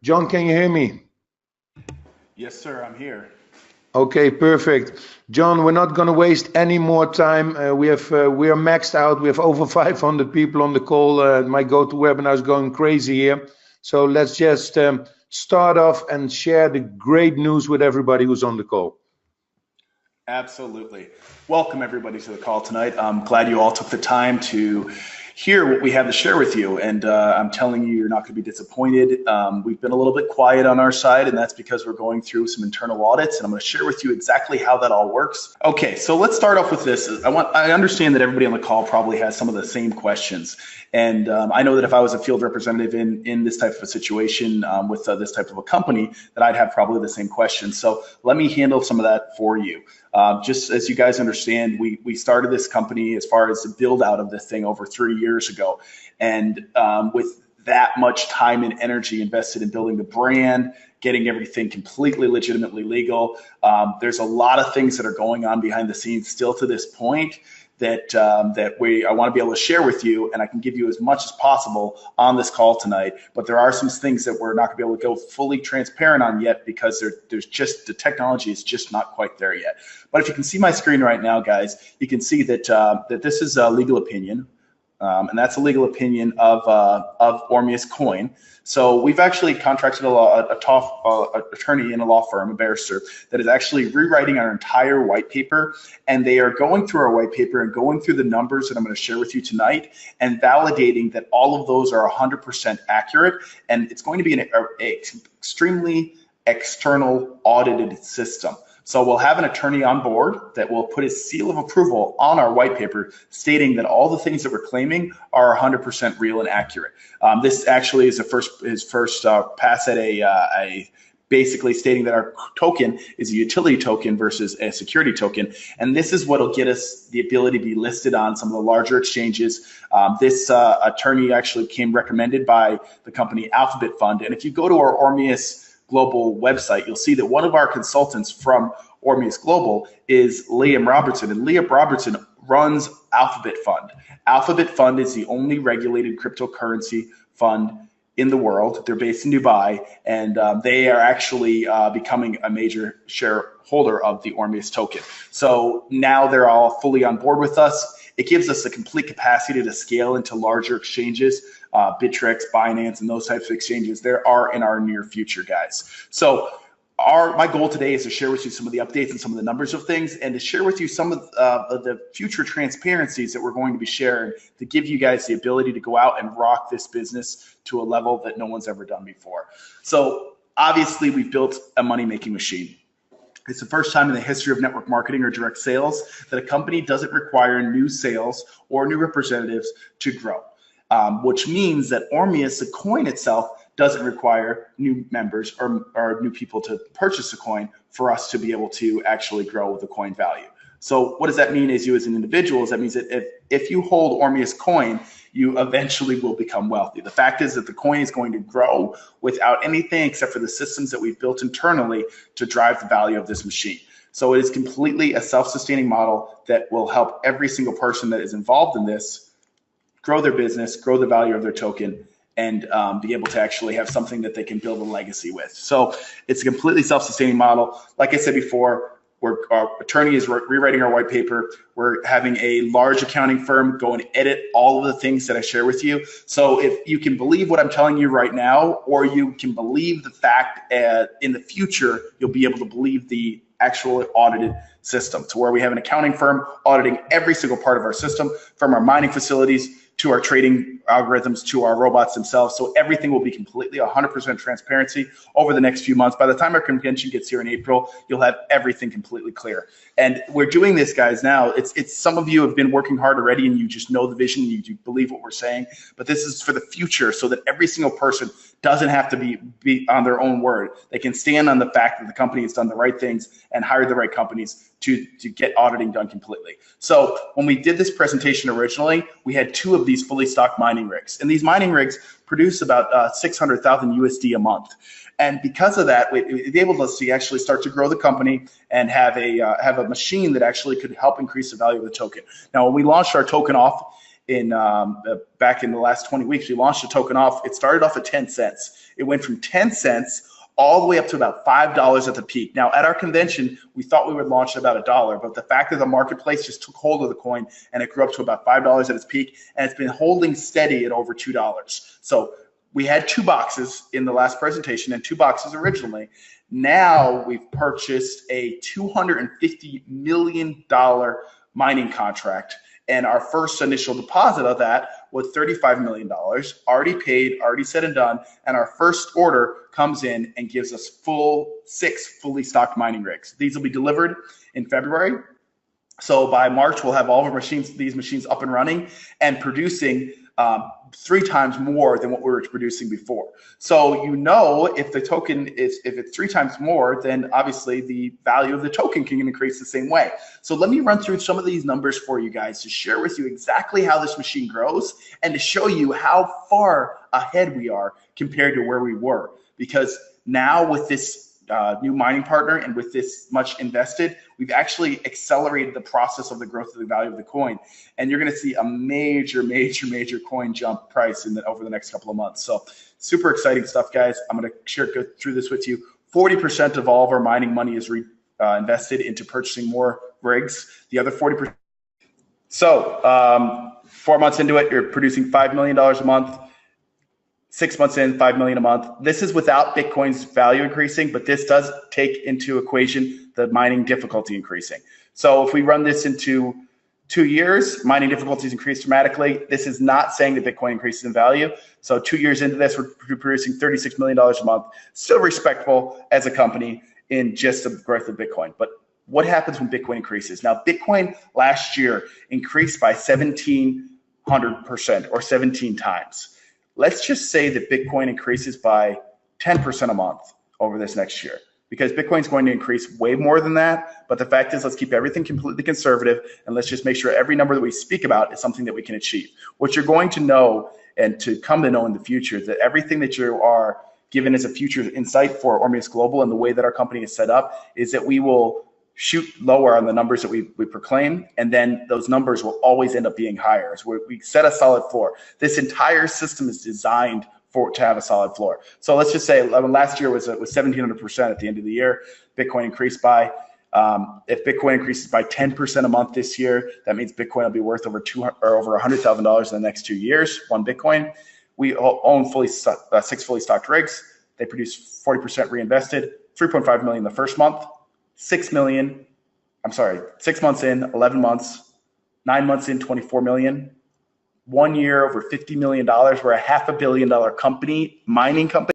John, can you hear me? Yes, sir, I'm here. Okay, perfect. John, we're not going to waste any more time. We are maxed out. We have over 500 people on the call. My GoToWebinar is going crazy here. So let's just start off and share the great news with everybody who's on the call. Absolutely. Welcome, everybody, to the call tonight. I'm glad you all took the time to hear what we have to share with you. And I'm telling you, you're not going to be disappointed. We've been a little bit quiet on our side, and that's because we're going through some internal audits. And I'm going to share with you exactly how that all works. Okay, so let's start off with this. I understand that everybody on the call probably has some of the same questions. And I know that if I was a field representative in this type of a situation with this type of a company, that I'd have probably the same questions. So let me handle some of that for you. Just as you guys understand, we started this company as far as the build out of this thing over 3 years ago. And with that much time and energy invested in building the brand, getting everything completely legitimately legal, there's a lot of things that are going on behind the scenes still to this point that I want to be able to share with you, and I can give you as much as possible on this call tonight. But there are some things that we're not going to be able to go fully transparent on yet because there's just the technology is just not quite there yet. But if you can see my screen right now, guys, you can see that that this is a legal opinion. And that's a legal opinion of Ormeus Coin. So we've actually contracted a top attorney in a law firm, a barrister, that is actually rewriting our entire white paper. And they are going through our white paper and going through the numbers that I'm going to share with you tonight and validating that all of those are 100% accurate. And it's going to be an extremely external audited system. So we'll have an attorney on board that will put his seal of approval on our white paper stating that all the things that we're claiming are 100% real and accurate. This actually is his first pass at a basically stating that our token is a utility token versus a security token. And this is what will get us the ability to be listed on some of the larger exchanges. This attorney actually came recommended by the company Alphabet Fund. And if you go to our Ormeus Global website, you'll see that one of our consultants from Ormeus Global is Liam Robertson, and Liam Robertson runs Alphabet Fund. Alphabet Fund is the only regulated cryptocurrency fund in the world. They're based in Dubai, and they are actually becoming a major shareholder of the Ormeus token. So now they're all fully on board with us. It gives us the complete capacity to scale into larger exchanges, Bittrex, Binance, and those types of exchanges. There are in our near future, guys. So my goal today is to share with you some of the updates and some of the numbers of things, and to share with you some of the future transparencies that we're going to be sharing to give you guys the ability to go out and rock this business to a level that no one's ever done before. So obviously, we've built a money-making machine. It's the first time in the history of network marketing or direct sales that a company doesn't require new sales or new representatives to grow, which means that Ormeus, the coin itself, doesn't require new members or new people to purchase a coin for us to be able to actually grow the coin value. So what does that mean as you as an individual? That means that if you hold Ormeus Coin, you eventually will become wealthy. The fact is that the coin is going to grow without anything except for the systems that we've built internally to drive the value of this machine. So it is completely a self-sustaining model that will help every single person that is involved in this grow their business, grow the value of their token, and be able to actually have something that they can build a legacy with. So it's a completely self-sustaining model. Like I said before, our attorney is rewriting our white paper. We're having a large accounting firm go and edit all of the things that I share with you. So if you can believe what I'm telling you right now, or you can believe the fact in the future, you'll be able to believe the actual audited system, to where we have an accounting firm auditing every single part of our system, from our mining facilities to our trading algorithms to our robots themselves. So everything will be completely 100% transparency over the next few months. By the time our convention gets here in April, you'll have everything completely clear. And we're doing this, guys, now. It's some of you have been working hard already, and you just know the vision, you believe what we're saying. But this is for the future, so that every single person doesn't have to be on their own word. They can stand on the fact that the company has done the right things and hired the right companies to get auditing done completely. So when we did this presentation originally, we had 2 of these fully stocked mining rigs. And these mining rigs produce about 600,000 USD a month. And because of that, it enabled us to actually start to grow the company and have a machine that actually could help increase the value of the token. Now, when we launched our token off back in the last 20 weeks. We launched the token off. It started off at 10 cents. It went from 10 cents all the way up to about $5 at the peak. Now, at our convention, we thought we would launch at about $1, but the fact that the marketplace just took hold of the coin and it grew up to about $5 at its peak, and it's been holding steady at over $2. So we had 2 boxes in the last presentation and 2 boxes originally. Now we've purchased a $250 million mining contract. And our first initial deposit of that was $35 million, already paid, already said and done. And our first order comes in and gives us 6 fully stocked mining rigs. These will be delivered in February. So by March, we'll have all of our these machines up and running and producing 3 times more than what we were producing before. So if the token if it's 3 times more, then obviously the value of the token can increase the same way. So let me run through some of these numbers for you guys to share with you exactly how this machine grows and to show you how far ahead we are compared to where we were. Because now with this new mining partner and with this much invested, we've actually accelerated the process of the growth of the value of the coin. And you're going to see a major coin jump price over the next couple of months. So super exciting stuff, guys. I'm going to go through this with you. 40% of all of our mining money is invested into purchasing more rigs. The other 40%. So 4 months into it, you're producing $5 million a month. 6 months in, $5 million a month. This is without Bitcoin's value increasing, but this does take into equation the mining difficulty increasing. So if we run this into 2 years, mining difficulties increase dramatically. This is not saying that Bitcoin increases in value. So 2 years into this, we're producing $36 million a month. Still respectable as a company in just the growth of Bitcoin. But what happens when Bitcoin increases? Now, Bitcoin last year increased by 1,700% or 17 times. Let's just say that Bitcoin increases by 10% a month over this next year, because Bitcoin's going to increase way more than that. But the fact is, let's keep everything completely conservative, and let's just make sure every number that we speak about is something that we can achieve. What you're going to know and to come to know in the future is that everything that you are given as a future insight for Ormeus Global and the way that our company is set up is that we will shoot lower on the numbers that we proclaim, and then those numbers will always end up being higher. So we set a solid floor. This entire system is designed to have a solid floor. So let's just say last year was 1,700% at the end of the year. Bitcoin increased by, if Bitcoin increases by 10% a month this year, that means Bitcoin will be worth over $100,000 in the next 2 years, 1 Bitcoin. We own 6 fully stocked rigs. They produce 40% reinvested, 3.5 million the first month. 6 months in, 11 months, 9 months in, 24 million, 1 year over $50 million. We're a $500 million company, mining company.